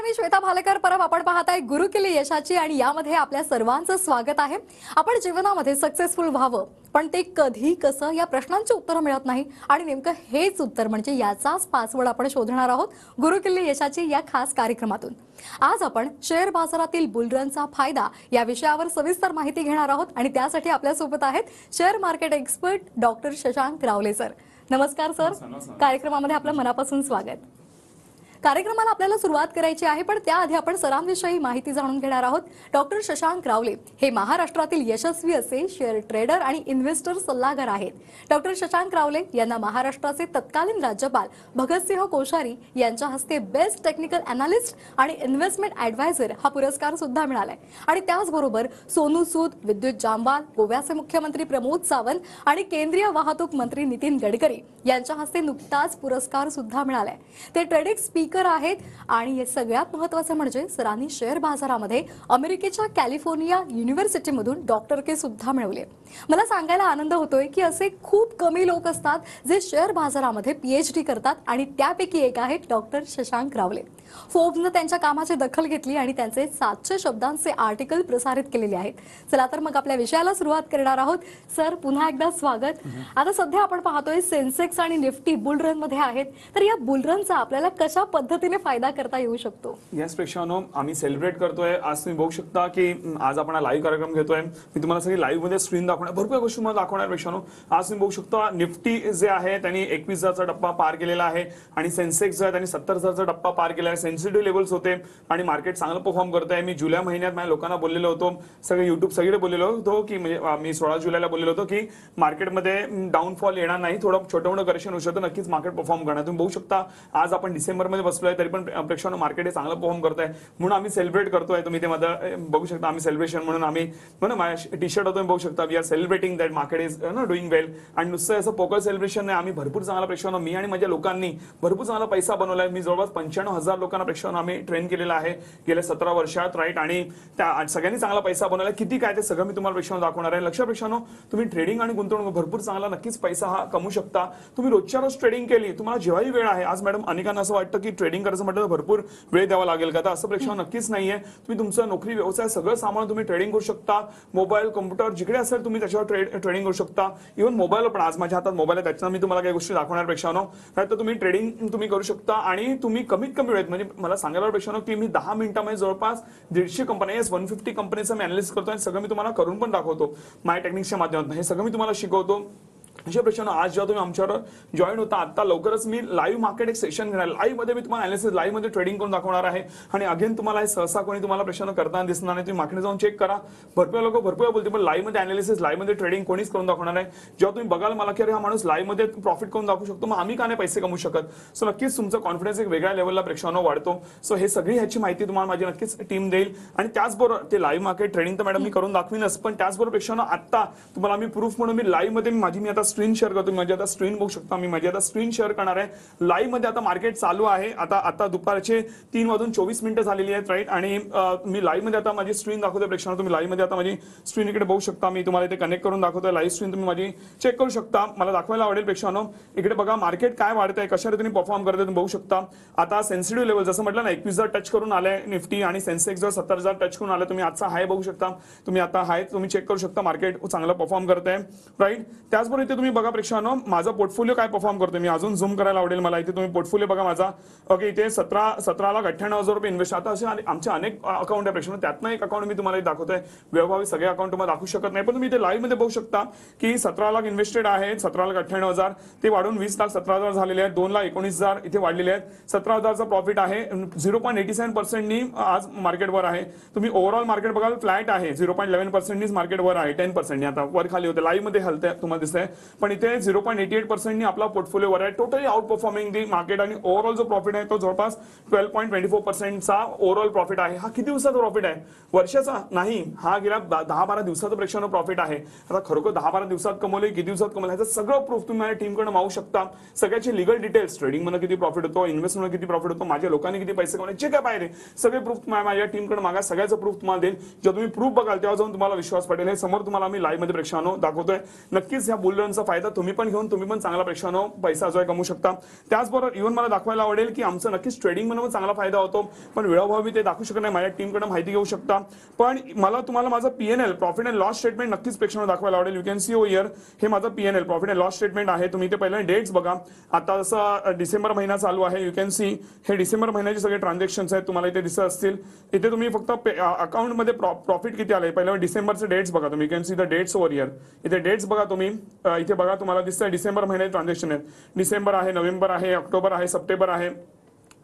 मी श्वेता भालेकर परब. आपण पाहताय गुरुकिल्ली यशाची आणि यामध्ये आपल्या सर्वांचं स्वागत आहे. आपण जीवनामध्ये सक्सेसफुल व्हावं पण ते कधी कसं या प्रश्नांची उत्तरं मिळत नाही आणि नेमकं हेच उत्तर म्हणजे याचाच पासवर्ड आपण शोधणार आहोत गुरुकिल्ली यशाची या खास कार्यक्रमातून. आज आपण शेअर बाजारातील बुलरनचा फायदा या विषयावर सविस्तर माहिती घेणार आहोत आणि त्यासाठी आपल्या सोबत आहेत share market expert doctor Shashank रावले सर. नमस्कार सर. कार्यक्रमामध्ये आपलं मनापासून स्वागत. कार्यक्रमाला आपल्याला सुरुवात करायची आहे पण त्याआधी आपण सरांविषयी माहिती जाणून घेणार आहोत. डॉक्टर शशांक रावले हे महाराष्ट्रातील यशस्वी असे शेअर ट्रेडर आणि इन्व्हेस्टर सल्लागार आहेत. डॉक्टर शशांक रावले यांना महाराष्ट्राचे तत्कालीन राज्यपाल भगतसिंह कोश्यारी यांच्या हस्ते बेस्ट टेक्निकल अॅनालिस्ट आणि इन्व्हेस्टमेंट ॲडवायझर हा पुरस्कार सुद्धा मिळालाय. आणि त्याचबरोबर सोनू सूद, विद्युत जामवाल, गोव्याचे मुख्यमंत्री प्रमोद सावंत आणि केंद्रीय वाहतूक मंत्री नितीन गडकरी यांच्या हस्ते नुकताच पुरस्कार सुद्धा मिळालाय. ते ट्रेडिंग स्पीकर आहेत आणि हे सगळ्यात महत्त्वाचं म्हणजे सरांनी शेअर बाजारामध्ये अमेरिकेच्या कॅलिफोर्निया युनिव्हर्सिटीमधून डॉक्टरके सुद्धा मिळवले. मला सांगायला आनंद होतोय की असे खूप कमी लोक असतात जे शेअर बाजारामध्ये पीएचडी करतात आणि त्यापैकी एक आहेत डॉक्टर शशांक रावले. फोर्ब्सने त्यांच्या कामाची दखल घेतली आणि त्यांचे 700 शब्दांचे आर्टिकल प्रसारित केलेले आहेत. चला तर मग आपल्या विषयाला सुरुवात करणार आहोत. सर पुन्हा एकदा स्वागत. आता सध्या आपण पाहतोय सेन्सेक्स आणि निफ्टी बुलरन मध्ये आहेत, तर या बुलरनचा आपल्याला कशा पद्धतीने फायदा करता येऊ शकतो? यस प्रेक्षकांनो, आम्ही सेलिब्रेट करतोय. आज तुम्ही बघू शकता की आज आपण लाईव्ह कार्यक्रम घेतोय. मी तुम्हाला सगळी लाईव्ह मध्ये स्क्रीन दाखवणार, भरपूर गोष्टी तुम्हाला दाखवणार. प्रेक्षकांनो, आज तुम्ही बघू शकता निफ्टी जे आहे त्यांनी 21,000चा टप्पा पार केलेला आहे आणि सेन्सेक्स जो आहे त्यांनी 70,000चा टप्पा पार केला आहे. सेन्सिटिव्ह लेवल्स होते आणि मार्केट चांगलं परफॉर्म करत आहे. मी जुलै महिन्यात माझ्या लोकांना बोललेलो होतो, सगळे युट्यूब सगळे बोललेलो होतो की म्हणजे मी 16 जुलैला बोललेलो होतो की मार्केटमध्ये डाऊनफॉल येणार नाही, थोडं छोटं मोठं करेक्शन होऊ शकतं, नक्कीच मार्केट परफॉर्म करणार. तुम्ही बघू शकता आज आपण डिसेंबरमध्ये बसलोय तरी पण प्रेक्षकांनो मार्केट हे चांगलं परफॉर्म करत आहे म्हणून आम्ही सेलिब्रेट करतोय. तुम्ही ते माझं बघू शकता, आम्ही सेलिब्रेशन म्हणून आम्ही म्हणून माझ्या टी शर्ट होतो बघू शकता, we are celebrating that market is doing well. आणि नुसतं असं पोकर सेलिब्रेशन नाही, आम्ही भरपूर चांगला प्रेक्षकांनो, मी आणि माझ्या लोकांनी भरपूर चांगला पैसा बनवलाय. मी जवळपास 95,000 लोकांना प्रेक्षकांनो आम्ही ट्रेन केलेला आहे गेल्या 17 वर्षात, राईट. आणि त्या सगळ्यांनी चांगला पैसा बनवला. किती काय ते सगळं मी तुम्हाला प्रेक्षकांनो दाखवणार आहे. लक्ष प्रेक्षकांनो, तुम्ही ट्रेडिंग आणि गुंतवणूक भरपूर चांगला नक्कीच पैसा हा कमवू शकता. तुम्ही रोजच्या रोज ट्रेडिंग केली, तुम्हाला जेव्हाही वेळ आहे. आज मॅडम अनेकांना असं वाटतं की ट्रेडिंग करायचं म्हटलं तर भरपूर वेळ द्यावा लागेल का, तर असं प्रेक्षकांनो नक्कीच नाहीये. तुम्ही तुमचं नोकरी व्यवसाय सगळं सांभाळून तुम्ही ट्रेडिंग करू शकता. मोबाईल, कम्प्युटर जिकडे असेल तुम्ही त्याच्यावर ट्रेडिंग करू शकता. इव्हन मोबाईल पण, आज माझ्या हातात मोबाईल आहे त्याच्यानं मी तुम्हाला काही गोष्टी दाखवणार प्रेक्षकांनो. तर तुम्ही ट्रेडिंग तुम्ही करू शकता आणि तुम्ही कमीत कमी वेळेत, म्हणजे मला सांगायला प्रेक्षकांनो की मी 10 मिनिटांमध्ये जवळपास 150 कंपन्या 150 कंपनीचं मी अनालिसिस करतो आणि सगळं मी तुम्हाला करून पण दाखवतो माय टेक्निक्सच्या माध्यमातून. हे सगळं मी तुम्हाला शिकवतो. अशा प्रश्न आज जेव्हा तुम्ही आमच्यावर जॉईन होता, आता लवकरच मी लाईव्ह मार्केट एक सेशन घेणार. लाईव्ह मध्ये मी तुम्हाला अनालिसिस लाईव्ह मध्ये ट्रेडिंग करून दाखवणार आहे आणि अगेन तुम्हाला हे सहसा कोणी तुम्हाला प्रश्न करताना दिसणार नाही. तुम्ही मार्केट जाऊन चेक करा. भरपूर लोक भरपूर बोलते पण लाईव्ह मध्ये अनालिसिस, लाईव्ह मध्ये ट्रेडिंग कोणीच करून दाखवणार आहे. जेव्हा तुम्ही बघाल मला की अरे हा माणूस लाईव्ह मध्ये प्रॉफिट करून दाखवू शकतो, मग आम्ही का नाही पैसे कमवू शकत. सो नक्कीच तुमचा कॉन्फिडन्स एक वेगळ्या लेवलला प्रेक्षकांनो वाढतो. सो हे सगळी ह्याची माहिती तुम्हाला माझी नक्कीच टीम देईल. आणि त्याचबरोबर ते लाईव्ह मार्केट ट्रेडिंग तर मॅडम मी करून दाखवीनच, पण त्याचबरोबर प्रेक्षकांनो आता तुम्हाला मी प्रूफ म्हणून मी लाईव्ह मध्ये मी आता स्क्रीन शेअर करतो. आता स्क्रीन बघू शकता, मी माझी आता स्क्रीन शेअर करणार आहे. लाईव्ह मध्ये आता मार्केट चालू आहे. आता दुपारचे 3:24 झालेली आहेत, राईट. आणि मी लाईव्ह मध्ये आता माझी स्क्रीन दाखवतोय प्रेक्षकांनो. तुम्ही लाईव्ह मध्ये आता माझी स्क्रीन इकडे बघू शकता. मी तुम्हाला इथे कनेक्ट करून दाखवतोय. लाईव्ह स्क्रीन तुम्ही माझी चेक करू शकता. मला दाखवायला आवडेल प्रेक्षकांनो. इकडे बघा मार्केट काय वाढतंय, कशा रीतीने परफॉर्म करतंय तुम्ही बघू शकता. आता सेन्सिटिव्ह लेवल जसं म्हटलं ना 21,000 टच करून आलाय निफ्टी आणि सेन्सेक्स जर 70,000 टच करून आलं. तुम्ही आजचा हाय बघू शकता. तुम्ही आता हाय तुम्ही चेक करू शकता. मार्केट चांगला परफॉर्म करतंय, राईट. त्याचबरोबर इथे तुम्ही बघा प्रेक्षकांनो माझा पोर्टफोलिओ काय परफॉर्म करतोय. मी अजून झूम करायला आवडेल मला. इथे तुम्ही पोर्टफोलिओ बघा माझा. ओके, इथे 17,98,000 रुपये इन्व्हेस्ट. आता असे आमचे अनेक अकाउंट आहे प्रेक्षकांनो. त्यातनं एक अकाउंट मी तुम्हाला दाखवतोय. व्यवहारिक सगळे अकाउंट तुम्हाला दाखवू शकत नाही, पण तुम्ही इथे लाईव्ह मध्ये बघू शकता की 17 लाख इन्व्हेस्टेड आहेत. 17,98,000 ते वाढून 20,17,000 झालेले आहेत. 2,19,000 इथे वाढलेले आहेत. 17,000चा प्रॉफिट आहे. 0.87% आज मार्केटवर आहे. तुम्ही ओव्हरऑल मार्केट बघाल फ्लॅट आहे. 0.11% मार्केटवर आहे. 10% आता वर खाली होते. लाईव्ह मध्ये हलते तुम्हाला दिसतंय, पण इथे 0.88% आपला पोर्टफोलिओ वर आहे. टोटली आउट परफॉर्मिंग दी मार्केट. आणि ओव्हरऑल जो प्रॉफिट आहे तो जवळपास 12.24%चा ओव्हरऑल प्रॉफिट आहे. हा किती दिवसाचा प्रॉफिट आहे? वर्षाचा नाही, हा गेल्या 10-12 दिवसाचा प्रेक्षकांनो प्रॉफिट आहे. आता खरोखर 10-12 दिवसात कमवले, किती दिवसात कमवले, ह्याचं सगळं प्रूफ तुम्ही माझ्या टीमकडे मागू शकता. सगळ्याचे लिगल डिटेल्स, ट्रेडिंग मध्ये किती प्रॉफिट होतो, इन्व्हेस्टमेंट किती प्रॉफिट होतो, माझ्या लोकांनी किती पैसे कमवले, जे काय पाहिजे सगळे प्रूफ माझ्या टीमकडे मागा. सगळ्याचं प्रूफ तुम्हाला देईल. जेव्हा तुम्ही प्रूफ बघाल तेव्हा जाऊन तुम्हाला विश्वास पडेल. हे समोर तुम्हाला मी लाईव्ह मध्ये प्रेक्षकांनो दाखवतोय. नक्कीच ह्या बुलरन लोकांचा फायदा तुम्ही पण घेऊन तुम्ही पण चांगला प्रेक्षांनो पैसा जो आहे कमवू शकता. त्याचबरोबर इव्हन मला दाखवायला आवडेल की आमचं नक्कीच ट्रेडिंग म्हणून चांगला फायदा होतो, पण वेळोभावी मी ते दाखवू शकत नाही. माझ्या टीमकडे माहिती घेऊ शकता, पण मला तुम्हाला माझं PNL profit and loss statement नक्कीच प्रेक्षांनो दाखवायला आवडेल. You can see oh here, हे माझं PNL profit and loss statement आहे. तुम्ही इथे पहिल्या डेट्स बघा. आता जसं डिसेंबर महिना चालू आहे, यू कॅन सी हे डिसेंबर महिन्याचे सगळे ट्रान्झॅक्शन्स आहेत तुम्हाला इथे दिसत असतील. इथे तुम्ही फक्त अकाउंटमध्ये प्रॉफिट किती आलंय पहिल्या डिसेंबरचे डेट्स बघा तुम्ही. You can see the dates over here. इथे डेट्स बघा तुम्ही. इथे बघा तुम्हाला दिसतंय डिसेंबर महिन्याचे ट्रान्झॅक्शन आहेत. डिसेंबर आहे, नोव्हेंबर आहे, ऑक्टोबर आहे, सप्टेंबर आहे.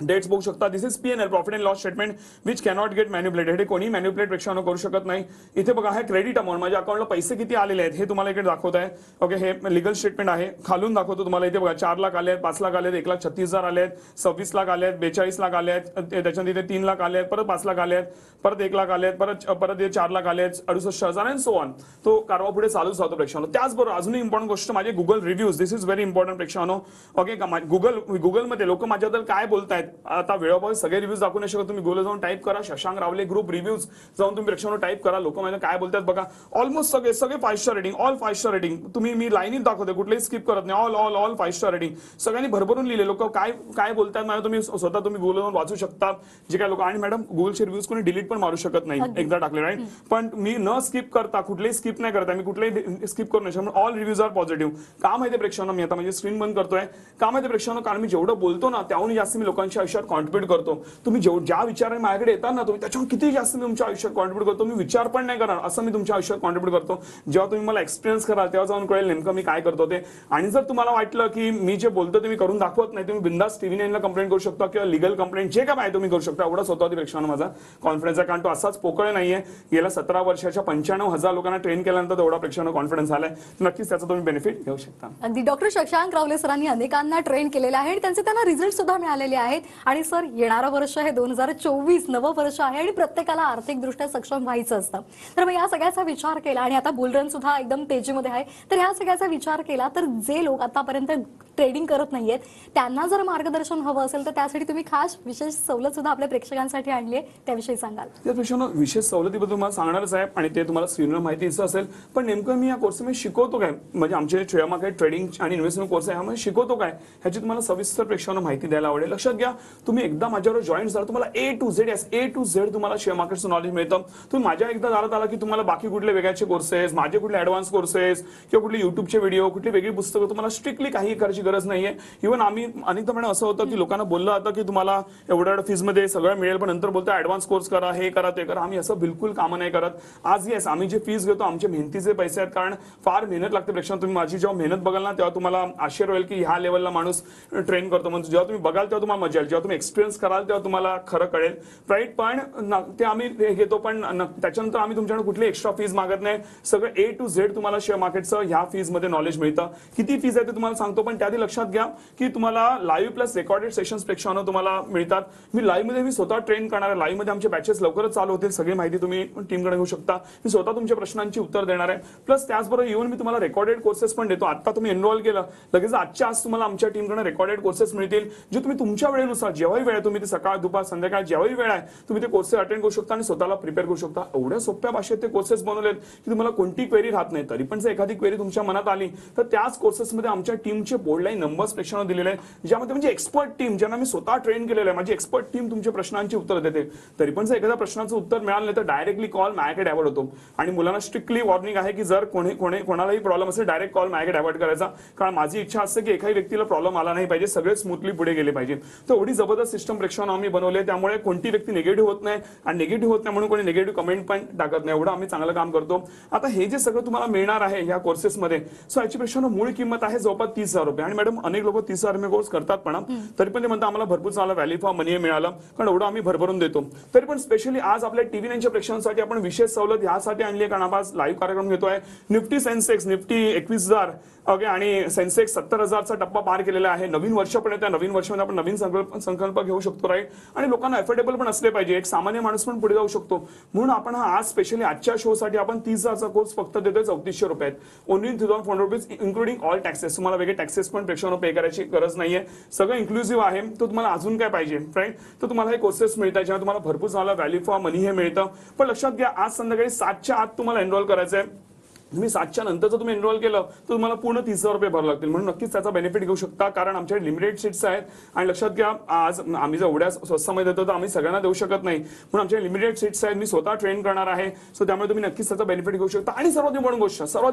डेट्स बघू शकता. This is PNL profit and loss statement which cannot get manipulated. हे कोणी मॅन्युप्युलेट प्रेक्षांनो करू शकत नाही. इथे बघा हे क्रेडिट अमाऊंट, माझ्या अकाउंटला पैसे किती आलेले आहेत हे तुम्हाला इकडे दाखवत आहे. ओके, हे लिगल स्टेटमेंट आहे. खालून दाखवतो तुम्हाला. इथे बघा 4 लाख आले आहेत, 5 लाख आले आहेत, 1,36,000 आले आहेत, 26 लाख आले आहेत, 42 लाख आले आहेत, त्याच्यानंतर इथे 3 लाख आले आहेत, परत 5 लाख आले आहेत, परत 1 लाख आले आहेत, परत 4 लाख आले आहेत, 68,000 अँड सो ऑन. तो कारवा पुढे चालूच राहतो प्रेक्षांनो. त्याचबरोबर अजून इम्पॉर्टंट गोष्ट माझे Google reviews. This is very important प्रेक्षांनो. ओके, गुगलमध्ये लोक माझ्याबद्दल काय बोलतायत. आता वेळोवेळी सगळे रिव्ह्यूज दाखवू नाही शकत. तुम्ही गुगल जाऊन टाईप करा शशांक रावले ग्रुप रिव्ह्यूज, जाऊन तुम्ही प्रेक्षांनो टाईप करा. लोक माझ्या काय बोलतात बघा. ऑलमोस्ट सगळे 5 star rating, all 5 star rating. तुम्ही मी लाईनीत दाखवते, कुठलेही स्किप करत नाही. All 5 star rating. सगळ्यांनी भरभरून लिहिले. लोक काय बोलतात मला तुम्ही स्वतः तुम्ही गुगल जाऊन वाचू शकता जे काय लोक. आणि मॅडम गुगलचे रिव्ह्यूज कोणी डिलीट पण मारू शकत नाही एकदा टाकले, राईट. पण मी न स्किप करता, कुठलेही स्किप नाही करता, मी कुठलेही स्किप करू नाही. All reviews are positive. का माहिती प्रेक्षांनो, मी आता म्हणजे स्क्रीन बंद करतोय. का माहिती प्रेक्षांनो, कारण मी जेवढं बोलतो ना त्याहून जास्त मी लोकांच्या आयुष्यात कॉन्ट्रीब्यूट करतो. तुम्ही ज्या विचार माझ्याकडे येतात ना, तुम्ही त्याच्यावर किती जास्त मी तुमच्या आयुष्यात कॉन्ट्रीब्यूट करतो. मी विचार पण नाही करणार असं मी तुमच्या आयुष्यात कॉन्ट्रीब्यूट करतो. जेव्हा तुम्ही मला एक्सपिरियन्स कराल तेव्हा जाऊन कळेल नेमकं मी काय करतो ते. आणि जर तुम्हाला वाटलं की मी जे बोलतो ते मी करून दाखवत नाही, तुम्ही बिंदास TV9 ला कंप्लेंट करू शकता किंवा लिगल कंप्लेंट जे काय आहे तुम्ही करू शकता. एवढा स्वतःवरती प्रेक्षांनो माझा कॉन्फिडन्स आहे, कारण तो असाच पोकळ नाहीये. गेल्या 17 वर्षाच्या 95,000 लोकांना ट्रेन केल्यानंतर तेवढा प्रेक्षांनो कॉन्फिडन्स आलाय. नक्कीच त्याचा तुम्ही बेनिफिट घेऊ शकता. अगदी डॉक्टर शशांक रावले सरांनी अनेकांना ट्रेन केलेले आहे आणि त्यांना रिझल्ट सुद्धा मिळालेले आहेत. आणि सर, येणारं वर्ष हे 2024 नवं वर्ष आहे आणि प्रत्येकाला आर्थिकदृष्ट्या सक्षम व्हायचं असतं. तर मग या सगळ्याचा विचार केला आणि आता बुलरन सुद्धा एकदम तेजीमध्ये आहे. तर ह्या सगळ्याचा विचार केला तर जे लोक आतापर्यंत ट्रेडिंग करत नाहीयेत त्यांना जर मार्गदर्शन हवं असेल तर त्यासाठी तुम्ही खास विशेष सवलत सुद्धा आपल्या प्रेक्षकांसाठी आणली आहे, त्याविषयी सांगाल? त्या प्रेक्षकांनो विशेष सवलतीबद्दल तुम्हाला सांगणारच आहे आणि ते तुम्हाला स्क्रीनवर माहिती असेल. पण नेमकं मी या कोर्समध्ये शिकवतो काय, म्हणजे आमचे शेअर मार्केट ट्रेडिंग आणि इन्व्हेस्टमेंट कोर्स आहे, यामध्ये शिकवतो काय ह्याची तुम्हाला सविस्तर प्रेक्षकांना माहिती द्यायला आवडेल. लक्षात घ्या, तुम्ही एकदा माझ्यावर जॉईन झाला तुम्हाला A to Z तुम्हाला शेअर मार्केटचं नॉलेज मिळतं. तुम्ही माझ्या एकदा झाला आला की तुम्हाला बाकी कुठले वेगळ्याचे कोर्सेस, माझे कुठले ऍडव्हान्स कोर्सेस किंवा कुठले युट्यूबचे व्हिडिओ, कुठली वेगळी पुस्तकं तुम्हाला स्ट्रिक्टली काही करायची गरज नाहीये. इव्हन आम्ही अनेकदा म्हणून असं होतं की लोकांना बोललं जातं की तुम्हाला एवढ्या फीज मध्ये सगळं मिळेल, पण नंतर बोलतो ऍडव्हान्स कोर्स करा, हे करा, ते करा. आम्ही असं बिलकुल कामं नाही करत. आज येस, आम्ही जे फीज घेतो आमचे मेहनतीचे पैसे आहेत, कारण फार मेहनत लागते प्रेक्षक. तुम्ही माझी जेव्हा मेहनत बघाल ना तेव्हा तुम्हाला आश्चर्य होईल की ह्या लेवलला माणूस ट्रेन करतो. म्हणजे जेव्हा तुम्ही बघाल तेव्हा तुम्हाला मजा येईल, जेव्हा तुम्ही एक्सपिरियन्स कराल तेव्हा तुम्हाला खरं कळेल, राईट. पण ते आम्ही घेतो, पण त्याच्यानंतर आम्ही तुमच्याकडे कुठली एक्स्ट्रा फीज मागत नाही. सगळं A to Z तुम्हाला शेअर मार्केटचं ह्या फीज मध्ये नॉलेज मिळतं. किती फीज आहे ते तुम्हाला सांगतो, पण त्याआधी लक्षात घ्या की तुम्हाला लाईव्ह प्लस रेकॉर्डेड सेशन्स प्रेक्षकांनो तुम्हाला मिळतात. मी लाईव्ह मध्ये मी स्वतः ट्रेन करणार आहे. लाईव्ह मध्ये आमचे बॅचेस लवकरच चालू होतील. सगळी माहिती तुम्ही टीमकडे घेऊ शकता. मी स्वतः तुमच्या प्रश्नांची उत्तर देणार आहे. प्लस त्याचबरोबर इव्हन मी तुम्हाला रेकॉर्डेड कोर्सेस पण देतो. आता तुम्ही एनरोल केलं लगेच आजच्या आज तुम्हाला आमच्या टीमकडे रेकॉर्डेड कोर्सेस मिळतील, जे तुम्ही तुमच्या वेळेनुसार जेव्हाही वेळ आहे, तुम्ही ते सकाळ दुपार संध्याकाळ जेव्हाही वेळ आहे तुम्ही ते कोर्सेस अटेंड करू शकता आणि स्वतःला प्रिपेअर करू शकता. एवढ्या सोप्या भाषेत ते कोर्सेस बनवलेत की तुम्हाला कोणती क्वेरी राहत नाही. तरी पण जर एखादी क्वेरी तुमच्या मनात आली तर त्याच कोर्सेसमध्ये आमच्या टीमचे बोर्डलाईन नंबर्स प्रेक्षकांना दिलेले आहेत, ज्यामध्ये म्हणजे एक्सपर्ट टीम ज्यांना मी स्वतः ट्रेन केलेलं आहे. माझी एक्सपर्ट टीम तुमच्या प्रश्नांची उत्तर देते. तरी पण जर एखाद्या प्रश्नाचं उत्तर मिळालं नाही तर डायरेक्टली कॉल माझ्याकडे डायव्हर्ट होतो. आणि मुलांना स्ट्रिक्टली वॉर्निंग आहे की जर कोणालाही प्रॉब्लेम असेल डायरेक्ट कॉल माझ्याकडे डायव्हर्ट करायचा, कारण माझी इच्छा असते की एखाद्या व्यक्तीला प्रॉब्लेम आला नाही पाहिजे, सगळे स्मूथली पुढे गेले पाहिजे. तर एवढी जबरदस्त सिस्टम प्रेक्षकांना आम्ही बनवले, त्यामुळे कोणती व्यक्ती निगेटिव्ह होत नाही आणि निगेटिव्ह होत नाही म्हणून कोणी निगेटिव्ह कमेंट पण टाकत नाही. एवढं आम्ही चांगलं काम करतो. आता हे जे सगळं तुम्हाला मिळणार आहे या कोर्सेसमध्ये, सो याची प्रेक्षकांना मूळ किंमत आहे जवळपास 30,000 रुपये. आणि मॅडम अनेक लोक 30,000 कोर्स करतात, पण तरी पण ते म्हणतात आम्हाला भरपूर चांगला व्हॅल्यू फॉर मनी मिळालं, कारण एवढं आम्ही भरभरून देतो. तरी पण स्पेशली आज आपल्या TV9च्या प्रेक्षकांसाठी आपण विशेष सवलत यासाठी आणली आहे, कारण आपण आज लाईव्ह कार्यक्रम घेतोय. निफ्टी सेन्सेक्स निफ्टी 21,000 ओके आणि सेन्सेक्स 70,000चा टप्पा पार केलेला आहे. नवीन वर्ष पण येतं, नवीन वर्षामध्ये आपण नवीन संकल्प घेऊ शकतो, राईट. आणि लोकांना अफोर्डेबल पण असले पाहिजे, एक सामान्य माणूस पण पुढे जाऊ शकतो. म्हणून आपण हा आज स्पेशली आजच्या शो साठी आपण 30,000चा कोर्स फक्त देतोय 3400 रुपयात. Only 3,400 rupees including all taxes. तुम्हाला वेगळे टॅक्सेस पण प्रेक्षकांना पे करायची गरज नाहीये, सगळं इन्क्लुझिव्ह आहे. तो तुम्हाला अजून काय पाहिजे, राईट. तर तुम्हाला हे कोर्सेस मिळतात ज्यामध्ये तुम्हाला भरपूर चांगला व्हॅल्यू फॉर मनी हे मिळतं. पण लक्षात घ्या, आज संध्याकाळी 7च्या आत तुम्हाला एनरोल करायचंय. तुम्ही 7च्या नंतर जर तुम्ही एनरोल केलं तर तुम्हाला पूर्ण 30,000 रुपये भरावे लागतील. म्हणून नक्कीच त्याचा बेनिफिट घेऊ शकता, कारण आमच्याकडे लिमिटेड सीट्स आहेत. आणि लक्षात घ्या, आज आम्ही जर एवढ्या स्वस्तामध्ये देतो तर आम्ही सगळ्यांना देऊ शकत नाही, म्हणून आमच्या लिमिटेड सीट्स आहेत. मी स्वतः ट्रेन करणार आहे, सो त्यामुळे तुम्ही नक्कीच त्याचा बेनिफिट घेऊ शकता. आणि सर्वात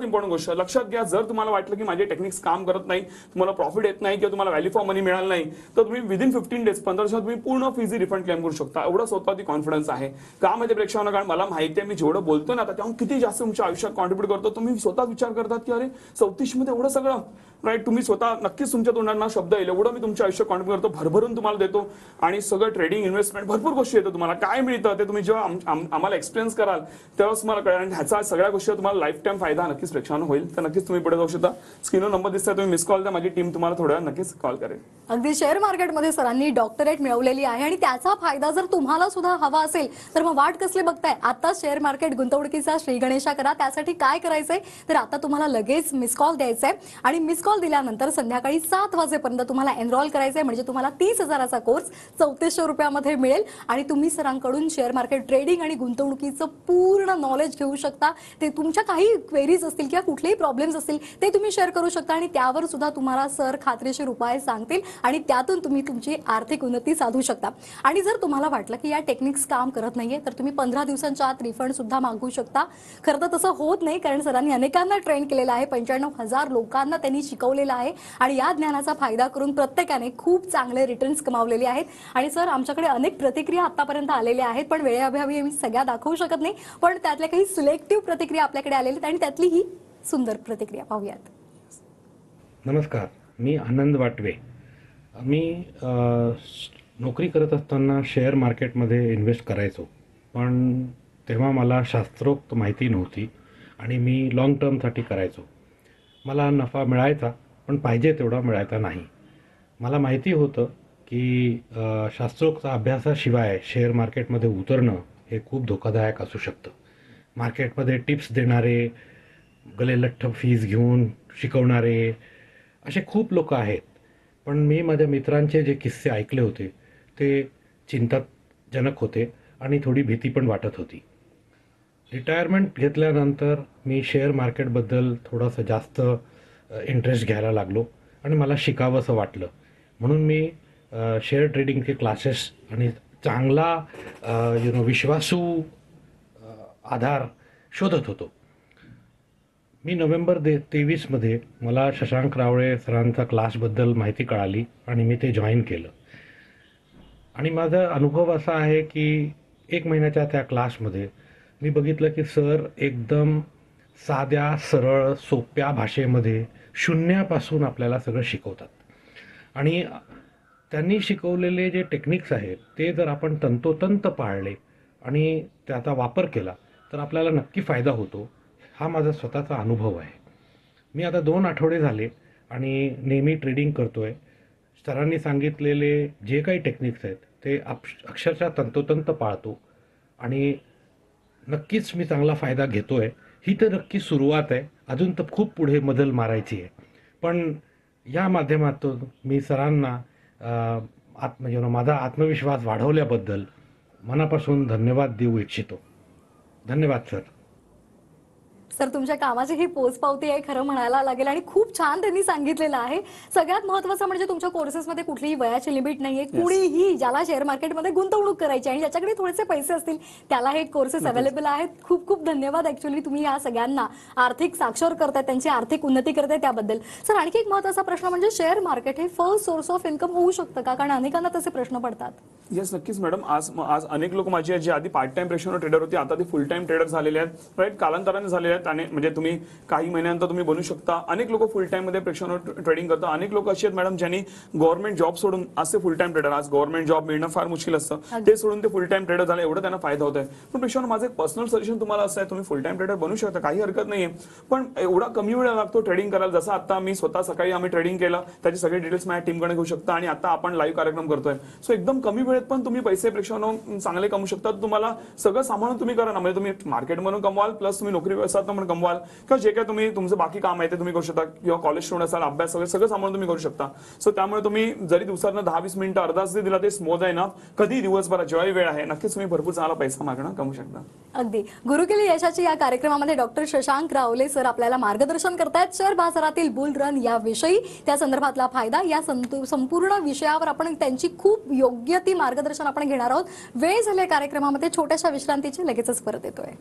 इम्पॉर्टंट गोष्ट लक्षात घ्या, जर तुम्हाला वाटलं की माझे टेक्निक्स काम करत नाही, तुम्हाला प्रॉफिट येत नाही किंवा तुम्हाला व्हॅल्यू फॉर मनी मिळालं नाही, तर तुम्ही विदिन 15 डेज 15 दिवसात तुम्ही पूर्ण फीजी रिफंड क्लेम करू शकता. एवढा स्वतःवरती कॉन्फिडन्स आहे का माहिती प्रेक्षकांना, कारण मला माहिती आहे मी जेवढं बोलतो ना आता त्याहून किती जास्त तुमच्या आयुष्यात कॉन्ट्रीब्यूट करतो. तुम्ही स्वतः विचार करतात की अरे 34 मध्ये एवढं सगळं राईट. तुम्ही स्वतः नक्कीच तुमच्या तोंडांना शब्द येईल एवढं मी तुमच्या आयुष्यात कॉन्ट्रीब्यूट करतो, भरभरून तुम्हाला देतो. आणि सगळं ट्रेडिंग, इन्व्हेस्टमेंट, भरपूर गोष्टी येतं. तुम्हाला काय मिळतं ते तुम्ही जेव्हा आम्हाला एक्सपिरियन्स कराल तेव्हाच तुम्हाला कळेल. आणि ह्याचा सगळ्या गोष्टी तुम्हाला लाईफ टाईम फायदा नक्कीच प्रेक्षकांना होईल. तर नक्कीच तुम्ही पुढे जाऊ शकता. स्क्रीनवर नंबर दिसतोय, तुम्ही मिस कॉल द्या, माझी टीम तुम्हाला थोड्या नक्कीच कॉल करेल. अगदी शेअर मार्केटमध्ये सरांनी डॉक्टरेट मिळवलेली आहे आणि त्याचा फायदा जर तुम्हाला सुद्धा हवा असेल तर मग वाट कसली बघताय? आता शेअर मार्केट गुंतवणुकीचा श्री गणेशा करा. त्यासाठी काय करायचंय तर आता तुम्हाला लगेच मिस कॉल द्यायचा आहे आणि मिस कॉल दिल्यानंतर संध्याकाळी 7 वाजेपर्यंत तुम्हाला एनरोल करायचंय. म्हणजे तुम्हाला 30,000चा कोर्स 3400 रुपयामध्ये मिळेल आणि तुम्ही सरांकडून शेअर मार्केट ट्रेडिंग आणि गुंतवणुकीचं पूर्ण नॉलेज घेऊ शकता. ते तुमच्या काही क्वेरीज असतील किंवा कुठलेही प्रॉब्लेम्स असतील ते तुम्ही शेअर करू शकता आणि त्यावर सुद्धा तुम्हाला सर खात्रीशीर उपाय सांगतील आणि त्यातून तुम्ही तुमची आर्थिक उन्नती साधू शकता. आणि जर तुम्हाला वाटलं की या टेक्निक्स काम करत नाहीये तर तुम्ही 15 दिवसांच्या आत रिफंड सुद्धा मागू शकता. खरं तर तसं होत नाही, कारण सरांनी अनेकांना ट्रेन केलेलं आहे, 95,000 लोकांना त्यांनी शिकवलेलं आहे आणि या ज्ञानाचा फायदा करून प्रत्येकाने खूप चांगले रिटर्न्स कमावलेले आहेत. आणि सर आमच्याकडे अनेक प्रतिक्रिया आतापर्यंत आलेल्या आहेत, पण वेळेअभावी आम्ही सगळ्या दाखवू शकत नाही, पण त्यातल्या काही सिलेक्टिव्ह प्रतिक्रिया आपल्याकडे आलेल्या आहेत आणि त्यातली ही सुंदर प्रतिक्रिया पाहूयात. नमस्कार, मी आनंद वाटवे. मी नोकरी करत असताना शेअर मार्केटमध्ये इन्व्हेस्ट करायचो, पण तेव्हा मला शास्त्रोक्त माहिती नव्हती आणि मी लाँग टर्मसाठी करायचो. मला नफा मिळायचा, पण पाहिजे तेवढा मिळायचा नाही. मला माहिती होतं की शास्त्रोक्त अभ्यासाशिवाय शेअर मार्केटमध्ये उतरणं हे खूप धोकादायक असू शकतं. मार्केटमध्ये टिप्स देणारे, गलेलठ्ठ फीज घेऊन शिकवणारे असे खूप लोक आहेत. पण मी माझ्या मित्रांचे जे किस्से ऐकले होते ते चिंताजनक होते आणि थोडी भीती पण वाटत होती. रिटायरमेंट घेतल्यानंतर मी शेअर मार्केटबद्दल थोडंसं जास्त इंटरेस्ट घ्यायला लागलो आणि मला शिकावंसं वाटलं. म्हणून मी शेअर ट्रेडिंगचे क्लासेस आणि चांगला विश्वासू आधार शोधत होतो. मी नोव्हेंबर 23मध्ये मला शशांक रावळे सरांचा क्लासबद्दल माहिती कळाली आणि मी ते जॉईन केलं. आणि माझा अनुभव असा आहे की 1 महिन्याच्या त्या क्लासमध्ये मी बघितलं की सर एकदम साध्या, सरळ, सोप्या भाषेमध्ये शून्यापासून आपल्याला सगळं शिकवतात. आणि त्यांनी शिकवलेले जे टेक्निक्स आहेत ते जर आपण तंतोतंत पाळले आणि त्याचा वापर केला तर आपल्याला नक्की फायदा होतो. हा माझा स्वतःचा अनुभव आहे. मी आता 2 आठवडे झाले आणि नेहमी ट्रेडिंग करतो आहे. सरांनी सांगितलेले जे काही टेक्निक्स आहेत ते अक्षरशः तंतोतंत पाळतो आणि नक्कीच मी चांगला फायदा घेतो आहे. ही तर नक्की सुरुवात आहे, अजून तर खूप पुढे मजल मारायची आहे. पण या माध्यमातून मी सरांना माझा आत्मविश्वास वाढवल्याबद्दल मनापासून धन्यवाद देऊ इच्छितो. धन्यवाद सर. सर तुमच्या कामाची ही पोचपावती आहे खरं म्हणायला लागेल आणि खूप छान त्यांनी सांगितलेलं आहे. सगळ्यात महत्त्वाचं म्हणजे तुमच्या कोर्सेसमध्ये कुठलीही वयाची लिमिट नाहीये. कुणीही ज्याला शेअर मार्केटमध्ये गुंतवणूक करायची आणि ज्याच्याकडे थोडेसे पैसे असतील त्याला हे कोर्सेस अवेलेबल आहेत. खूप खूप धन्यवाद. ऍक्च्युअली तुम्ही या सगळ्यांना आर्थिक साक्षर करताय, त्यांची आर्थिक उन्नती करताय त्याबद्दल. सर आणखी एक महत्त्वाचा प्रश्न म्हणजे शेअर मार्केट हे फर्स्ट सोर्स ऑफ इन्कम होऊ शकतं का? कारण अनेकांना तसे प्रश्न पडतात. येस, नक्कीच मॅडम. आज अनेक लोक माझे जे आधी पार्ट टाइम प्रेक्षण ट्रेडर होते आता ते फुल टाइम ट्रेडर झालेले आहेत. राईट, कालांतराने झालेले आहेत. आणि म्हणजे तुम्ही काही महिन्यानंतर तुम्ही बनू शकता. अनेक लोक फुल टाइम मध्ये प्रेक्षण ट्रेडिंग करतात. अनेक लोक अशी आहेत मॅडम ज्यांनी गव्हर्नमेंट जॉब सोडून आज ते फुल टाइम ट्रेडर. आज गव्हर्नमेंट जॉब मिळणं फार मुश्किल असतं, ते सोडून ते फुल टाइम ट्रेडर झाले. एवढं त्यांना फायदा होत आहे. पण प्रेक्षण माझं एक पर्सनल सजेशन तुम्हाला असं आहे, तुम्ही फुल टाइम ट्रेडर बनू शकता, काही हरकत नाहीये. पण एवढा कमी वेळ लागतो ट्रेडिंग करायला. जसं आता मी स्वतः सकाळी आम्ही ट्रेडिंग केलं, त्याचे सगळे डिटेल्स माझ्या टीमकडे घेऊ शकता आणि आता आपण लाईव्ह कार्यक्रम करतोय. सो एकदम कमी वेळेत पण तुम्ही पैसे प्रेक्षण चांगले कमवू शकता. तुम्हाला सगळं सांभाळून तुम्ही करा ना. म्हणजे तुम्ही मार्केटमधून कमवाल प्लस तुम्ही नोकरी व्यवसायात पण कमवाल किंवा जे काय तुम्ही तुमचं बाकी काम आहे ते तुम्ही करू शकता किंवा कॉलेज स्टुडंट असाल अभ्यास वगैरे सगळं सांभाळून तुम्ही करू शकता. सो त्यामुळे तुम्ही जरी दिवसातनं 10-20 मिनिटं अर्धा तास दिला ते स्मोद आहे ना, कधी दिवसभरात जेव्हाही वेळ आहे नक्कीच तुम्ही भरपूर चांगला पैसा मागणं कमवू शकता. अगदी. गुरुकिल्ली यशाची या कार्यक्रमामध्ये डॉक्टर शशांक रावले सर आपल्याला मार्गदर्शन करतायत शेअर बाजारातील बुल रन याविषयी, त्या संदर्भातला फायदा, या संपूर्ण विषयावर आपण त्यांची खूप योग्य ती मार्गदर्शन आपण घेणार आहोत. वेळ झाले कार्यक्रमामध्ये छोट्याशा विश्रांतीची, लगेचच परत येतोय.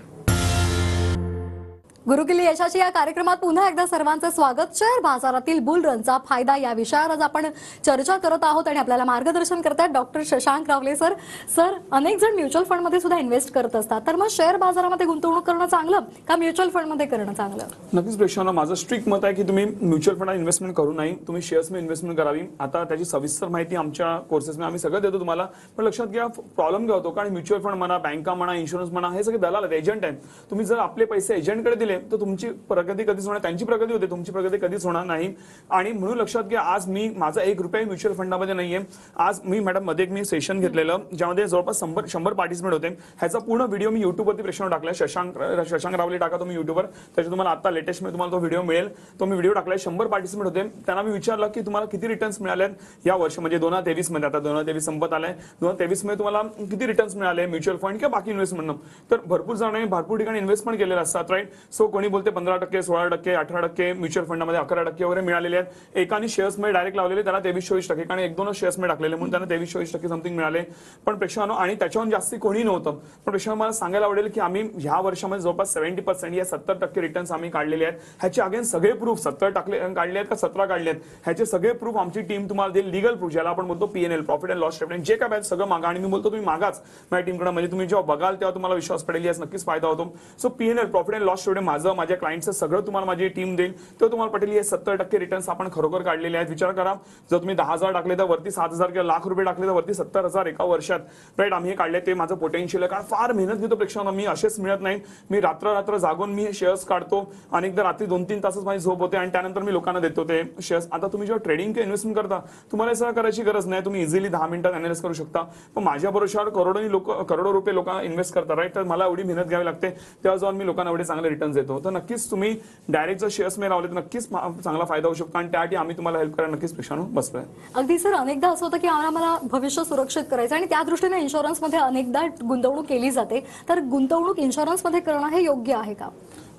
गुरुकिल्ली यशाची या कार्यक्रमात पुन्हा एकदा सर्वांचं स्वागत. शेअर बाजारातील बुल रनचा फायदा या विषयावर आज आपण चर्चा करत आहोत आणि आपल्याला मार्गदर्शन करतात डॉक्टर शशांक रावले सर. सर, अनेक जण म्युच्युअल फंडमध्ये सुद्धा इन्व्हेस्ट करत असतात, तर मग शेअर बाजारामध्ये गुंतवणूक करणं चांगलं का म्युच्युअल फंडमध्ये करणं चांगलं? नक्कीच प्रेक्षकांना माझं स्ट्रिक्ट मत आहे की तुम्ही म्युच्युअल फंडात इन्व्हेस्टमेंट करू नये, तुम्ही शेअर्समध्ये इन्व्हेस्टमेंट करावी. आता त्याची सविस्तर माहिती आमच्या कोर्सेसमध्ये आम्ही सगळं देतो तुम्हाला. पण लक्षात घ्या, प्रॉब्लेम काय होतो, कारण म्युच्युअल फंड म्हणा, बँका म्हणा, इन्शुरन्स म्हणा, हे सगळे दलाल आहेत, एजंट आहेत. तुम्ही जर आपले पैसे एजंटकडे दिले तर तुमची प्रगती कधीच होणार, त्यांची प्रगती होते, तुमची प्रगती कधीच होणार नाही. आणि म्हणून लक्षात घ्या, आज मी माझा 1 रुपया म्युच्युअल फंडामध्ये नाहीये. आज मी मॅडम मध्ये एक सेशन घेतलेलं ज्यामध्ये जवळपास 100 पार्टिसिपेंट होते. ह्याचा पूर्ण व्हिडिओ मी युट्यूबवरती प्रेक्षण टाकलाय. शशांक रावले टाका तुम्ही युट्यूबवर, त्याच्यात तुम्हाला आता लेटेस्ट मध्ये तुम्हाला तो व्हिडिओ मिळेल. तो मी व्हिडिओ टाकलाय. 100 पार्टिसिपेंट होते. त्यांना मी विचारलं की तुम्हाला किती रिटर्न्स मिळाले या वर्ष, म्हणजे 2023 मध्ये, आता 2023 संपत आलाय, 2023 मध्ये तुम्हाला किती रिटर्न्स मिळाले म्युच्युअल फंड किंवा बाकी इन्व्हेस्टमेंट. तर भरपूर जणांनी भरपूर ठिकाणी इन्व्हेस्टमेंट केलेले असतात, राईट. सो कोणी बोलते 15%, 16%, 18%, म्युच्युअल फंडामध्ये 11% वगैरे मिळालेले आहेत. एकाने शेअर्स मध्ये डायरेक्ट लावलेले, त्याला 23-24%, कारण 1-2 शेअर्स मध्ये टाकलेले म्हणून त्यांना 23-24% समथिंग मिळाले. पण प्रेक्षकांनो, आणि त्याच्यावर जास्ती कोणी नव्हतं. पण प्रेक्षकांना मला सांगायला आवडेल की आम्ही ह्या वर्षामध्ये जवळपास 70% या 70% रिटर्न्स आम्ही काढलेले आहेत. ह्याचे अगेन सगळे प्रूफ 70 काढले आहेत का 17 काढले आहेत, ह्याचे सगळे प्रूफ आमची टीम तुम्हाला देईल. लीगल प्रूफ, ज्याला आपण बोलतो PNL, profit and loss statement, जे काय पाहिजे सगळं मागा. आणि मी बोलतो तुम्ही मागाच माझ्या टीमकडे, म्हणजे तुम्ही जेव्हा बघाल तेव्हा तुम्हाला विश्वास पडेल, यास नक्कीच फायदा होतो. So PNL, profit and loss statement, माझ्या क्लायंटचं सगळं तुम्हाला माझी टीम देईल. तो तुम्हाला पटेल. हे 70% रिटर्न्स आपण खरोखर काढलेले आहेत. विचार करा, जर तुम्ही 10,000 टाकले तर वरती 7,000 किंवा लाख रुपये टाकले तर वरती 70,000 एका वर्षात, राईट. आम्ही हे काढले, ते माझं पोटेन्शियल आहे. कारण फार मेहनत घेतो प्रेक्षकांना, मी असेच मिळत नाही. मी रात्र जागून मी हे शेअर्स काढतो. अनेकदा रात्री 2-3 तासच माझी झोप होते आणि त्यानंतर मी लोकांना देतो ते शेअर्स. आता तुम्ही जेव्हा ट्रेडिंग किंवा इन्व्हेस्टमेंट करता, तुम्हाला सगळं करायची गरज नाही. तुम्ही इझिली 10 मिनिटात अनालाइज करू शकता. पण माझ्या भरोशावर करोडो रुपये लोक इन्व्हेस्ट करतात, राईट. तर मला एवढी मेहनत घ्यावी लागते, तेव्हा जाऊन मी लोकांना एवढे चांगले रिटर्न्स देतो. तर नक्कीच तुम्ही डायरेक्ट जर शेअर्स मध्ये लावले तर नक्कीच चांगला फायदा होऊ शकतो. आणि त्यासाठी आम्ही तुम्हाला हेल्प करायला नक्कीच प्रेक्षानं बसलोय. अगदी सर, अनेकदा असं होतं की आम्हाला भविष्य सुरक्षित करायचं आणि त्या दृष्टीने इन्शुरन्समध्ये अनेकदा गुंतवणूक केली जाते. तर गुंतवणूक इन्शुरन्समध्ये करणं हे योग्य आहे का?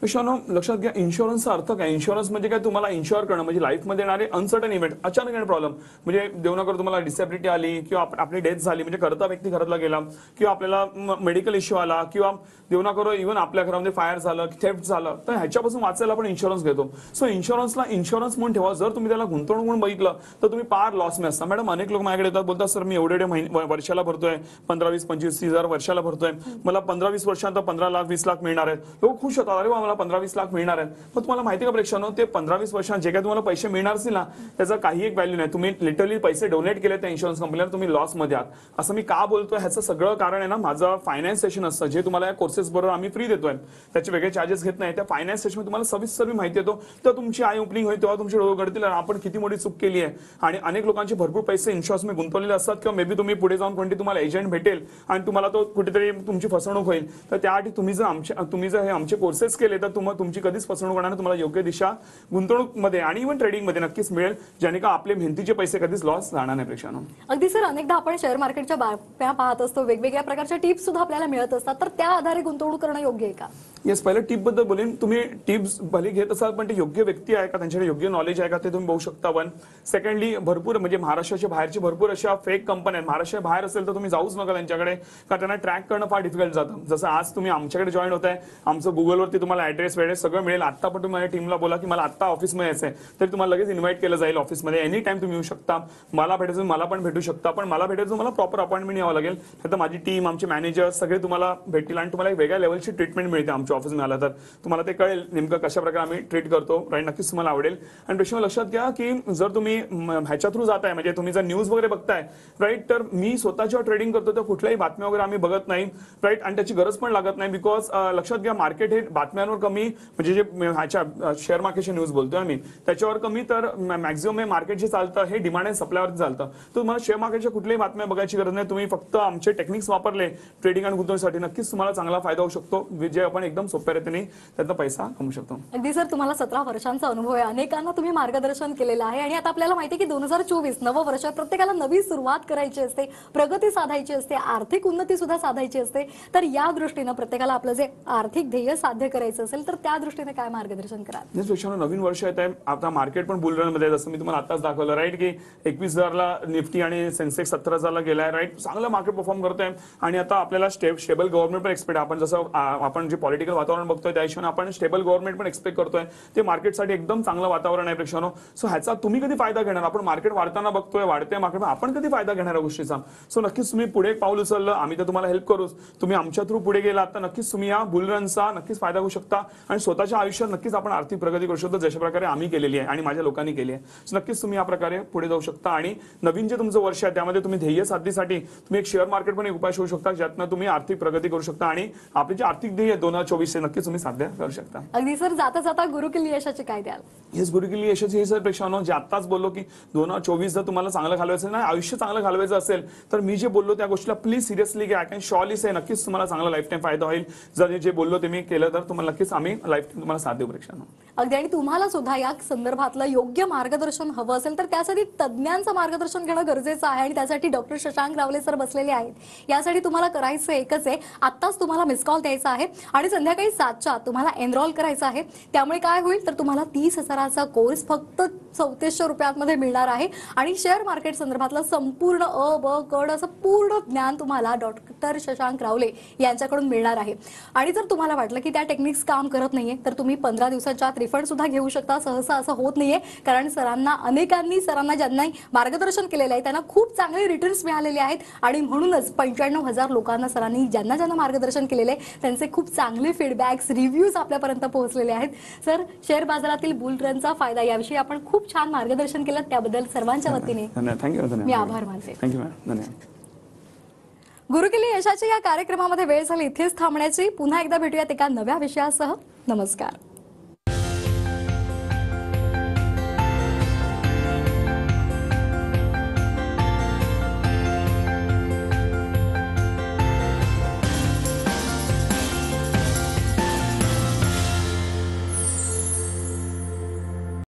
मित्रांनो, लक्षात घ्या, इन्शुरन्सचा अर्थ काय? इन्शुरन्स म्हणजे काय? तुम्हाला इन्शुअर करणं, म्हणजे लाईफमध्ये येणारे अनसर्टन इव्हेंट, अचानक येणारे प्रॉब्लेम, म्हणजे देव न करो तुम्हाला डिसेबिलिटी आली किंवा आपली डेथ झाली, म्हणजे करता व्यक्ती घरातला गेला किंवा आपल्याला मेडिकल इश्यू आला किंवा देव न करो इव्हन आपल्या घरामध्ये फायर झालं, थेफ्ट झालं, तर ह्याच्यापासून वाचायला आपण इन्शुरन्स घेतो. सो इन्शुरन्सला इन्शुरन्स म्हणून ठेवा. जर तुम्ही त्याला गुंतवणूक म्हणून बघितलं तर तुम्ही पार लॉस में असता. मॅडम, अनेक लोक माझ्याकडे येतात, बोलतात सर मी एवढे वर्षाला भरतोय, 15-20-25-30 हजार वर्षाला भरतोय, मला 15-20 वर्षांत 15 लाख 20 लाख मिळणार आहेत. लोक खुश होतात, अरे वा मला 15-20 लाख मिळणार आहेत. पण तुम्हाला माहिती का प्रेक्षकांनो, ते 15-20 वर्षांत जे काही तुम्हाला पैसे मिळणार असतील ना, त्याचा काही एक व्हॅल्यू नाही. तुम्ही लिटरली पैसे डोनेट केले त्या इन्शुरन्स कंपनीला, तुम्ही लॉस मध्ये आहात. असं मी का बोलतोय, ह्याचं सगळं कारण आहे ना, माझं फायनान्स सेशन असतं, जे तुम्हाला या कोर्सेस बरोबर आम्ही फ्री देतोय. त्याचे वेगळे चार्जेस घेत नाही. त्या फायनान्स सेशन तुम्हाला सविस्तर माहिती येतो. तर तुमची आय ओपनिंग होईल, तेव्हा तुमचे डोळे उघडतील आपण किती मोठी चूक केली आहे. आणि अनेक लोकांचे भरपूर पैसे इन्शुरन्समध्ये गुंतवलेले असतात किंवा मे बी तुम्ही पुढे जाऊन कोणती तुम्हाला एजंट भेटेल आणि तुम्हाला तो कुठेतरी तुमची फसवणूक होईल. तर त्यासाठी तुम्ही जर हे आमचे कोर्सेस केले तर तुमची कधीच फसवणूक होणार नाही. तुम्हाला योग्य दिशा गुंतवणूकमध्ये आणि इव्हन ट्रेडिंगमध्ये नक्कीच मिळेल, ज्याने का आपले मेहनतीचे पैसे कधीच लॉस जाणार नाही प्रेक्षकांनो. अगदी सर, अनेकदा आपण शेअर मार्केटच्या बातम्या पाहत असतो, वेगवेगळ्या प्रकारच्या टिप्स सुद्धा आपल्याला मिळत असतात, तर त्या आधारे गुंतवणूक करणं योग्य आहे का? येस, पहिलं टिप बद्दल बोलेन. तुम्ही टिप्स भले घेत असाल पण ते योग्य व्यक्ती आहे का, त्यांच्याकडे योग्य नॉलेज आहे का, ते तुम्ही बघू शकता. वन सेकंडली, भरपूर म्हणजे महाराष्ट्राच्या बाहेरची भरपूर अशा फेक कंपन्या आहेत. महाराष्ट्राच्या बाहेर असेल तर तुम्ही जाऊच नका त्यांच्याकडे, कारण त्यांना ट्रॅक करणं फार डिफिकल्ट जातं. जसं आज तुम्ही आमच्याकडे जॉईन होत आहे, आमचं गुगलवरती तुम्हाला ऍड्रेस सगळं मिळेल. आता पण तुम्ही माझ्या टीमला बोला की मला आता ऑफिसमध्ये यायचं आहे, तर तुम्हाला लगेच इन्व्हाइट केलं जाईल ऑफिसमध्ये. एनी टाइम तुम्ही येऊ शकता. मला भेटायचं मला पण भेटू शकता, पण मला भेटायचं मला प्रॉपर अपॉइंटमेंट यावं लागेल. तर माझी टीम, आमचे मॅनेजर सगळे तुम्हाला भेटतील आणि तुम्हाला एक वेगळ्या लेवलची ट्रीटमेंट मिळते आमच्या ऑफिसमध्ये आला तर. तुम्हाला ते कळेल नेमकं कशा प्रकारे आम्ही ट्रीट करतो, राईट. नक्कीच तुम्हाला आवडेल. आणि प्रश्न लक्षात घ्या की जर तुम्ही ह्याच्या थ्रू जाताय, म्हणजे तुम्ही जर न्यूज वगैरे बघताय, राईट, तर मी स्वतः जेव्हा ट्रेडिंग करतो तर कुठल्याही बातम्या वगैरे आम्ही बघत नाही, राईट. आणि त्याची गरज पण लागत नाही, बिकॉज लक्षात घ्या, मार्केट हे बातम्यांवर कमी म्हणजे जे ह्याच्या शेअर मार्केटची न्यूज बोलतोय मी त्याच्यावर कमी, तर मॅक्झिमम हे मार्केट जे चालतं हे डिमांड अँड सप्लायवरती चालतं. तर तुम्हाला शेअर मार्केटच्या कुठल्याही बातम्या बघायची गरज नाही. तुम्ही फक्त आमचे टेक्निक्स वापरले ट्रेडिंग आणि गुंतवणुकीसाठी, नक्कीच तुम्हाला चांगला फायदा होऊ शकतो, जे आपण एकदम सोप्या रीतीने त्यातनं पैसा कमवू शकतो. अगदी सर, तुम्हाला 17 वर्षांचा अनुभव आहे, अनेकांना तुम्ही मार्गदर्शन केलेलं आहे आणि आता आपल्याला माहिती आहे की 2024 नवं वर्ष, प्रत्येकाला नवी सुरुवात करायची असते, प्रगती साधायची असते, आर्थिक उन्नती सुद्धा साधायची असते. तर या दृष्टीनं प्रत्येकाला आपलं जे आर्थिक ध्येय साध्य करायचं असेल तर त्या दृष्टीने काय मार्गदर्शन कराल? पेक्षा नवीन वर्ष येत आहे, आता मार्केट पण बुल रन मध्ये, जसं मी तुम्हाला आताच दाखवलं राईट की 21,000ला निफ्टी आणि सेन्सेक्स 17,000ला गेलाय राईट. चांगलं मार्केट परफॉर्म करतोय आणि आता आपल्याला स्टेबल गव्हर्नमेंट पण एक्सपेक्ट, आपण जसं आपण जे पॉलिटिकल वातावरण बघतोय त्या हिशोबाने आपण स्टेबल गव्हर्नमेंट पण एक्सपेक्ट करतोय. ते मार्केटसाठी एकदम चांगलं वातावरण आहे प्रेक्षांनो. सो ह्याचा तुम्ही कधी फायदा घेणार? आपण मार्केट वाढताना बघतोय, वाढते मार्केट, आपण कधी फायदा घेणार या गोष्टीचा? सो नक्कीच तुम्ही पुढे एक पाऊल उचललं, आम्ही तर तुम्हाला हेल्प करूच. तुम्ही आमच्या थ्रू पुढे गेलात तर नक्कीच तुम्ही या बुल रनचा नक्कीच फायदा घेऊ शकता आणि स्वतःच्या आयुष्यात नक्कीच आपण आर्थिक प्रगती करू शकतो, जशा प्रकारे आम्ही केलेली आहे आणि माझ्या लोकांनी केली आहे. सो नक्कीच तुम्ही या प्रकारे पुढे जाऊ शकता आणि नवीन जे तुमचं वर्ष आहे त्यामध्ये तुम्ही ध्येय साधण्यासाठी तुम्ही एक शेअर मार्केट पण एक उपाय शोधू शकता, ज्यातनं तुम्ही आर्थिक प्रगती करू शकता आणि आपले जे आर्थिक ध्येय 2024 हे नक्कीच तुम्ही साध्य करू शकता. अगदी सर, जाता जाता गुरुकिल्ली यशाचे काय द्याल? हेच गुरुकिल्ली यशाची हे सर प्रेक्षांनो, जे आत्ताच बोललो की 2024 जर तुम्हाला चांगलं घालवायचं नाही, आयुष्य चांगलं घालवायचं असेल तर मी जे बोललो त्या गोष्टीला प्लीज सिरियसली घ्या. आय कॅन शॉर्ली से नक्कीच तुम्हाला चांगला लाईफ टाईम फायदा होईल. जर जे बोललो ते मी केलं तर तुम्हाला नक्कीच आम्ही लाईफ टाईम तुम्हाला साथ देऊ प्रेक्षांनो. अगदी, आणि तुम्हाला सुद्धा या संदर्भातलं योग्य मार्गदर्शन हवं असेल तर त्यासाठी तज्ज्ञांचं मार्गदर्शन घेणं गरजेचं आहे आणि त्यासाठी डॉक्टर शशांक रावले सर बसलेले आहेत. यासाठी तुम्हाला करायचं एकच आहे, आत्ताच तुम्हाला मिस कॉल द्यायचा आहे आणि संध्याकाळी 7च्या आत तुम्हाला एनरोल करायचं आहे. त्यामुळे काय होईल तर तुम्हाला 30,000चा कोर्स फक्त 3400 रुपयांमध्ये मिळणार आहे आणि शेअर मार्केट संदर्भातलं संपूर्ण ब कड असं पूर्ण ज्ञान तुम्हाला डॉक्टर शशांक रावले यांच्याकडून मिळणार आहे. आणि जर तुम्हाला वाटलं की त्या टेक्निक्स काम करत नाहीये तर तुम्ही 15 दिवसाच्या आत रिफंड सुद्धा घेऊ शकता. सहसा असं होत नाहीये, कारण सरांना ज्यांना मार्गदर्शन केलेलं आहे त्यांना खूप चांगले रिटर्न्स मिळालेले आहेत आणि म्हणूनच 95,000 लोकांना सरांनी ज्यांना मार्गदर्शन केलेले आहे त्यांचे खूप चांगले फीडबॅक्स, रिव्ह्यूज आपल्यापर्यंत पोहोचलेले आहेत. सर, शेअर बाजारातील बुल रनचा फायदा याविषयी आपण खूप छान मार्गदर्शन केलं, त्याबद्दल सर्वांच्या वतीने मी आभार मानते. थँक्यू मॅम, धन्यवाद. गुरुकिल्ली यशाच्या या कार्यक्रमामध्ये वेळ झाली इथेच थांबण्याची. पुन्हा एकदा भेटूयात एका नव्या विषयासह. नमस्कार.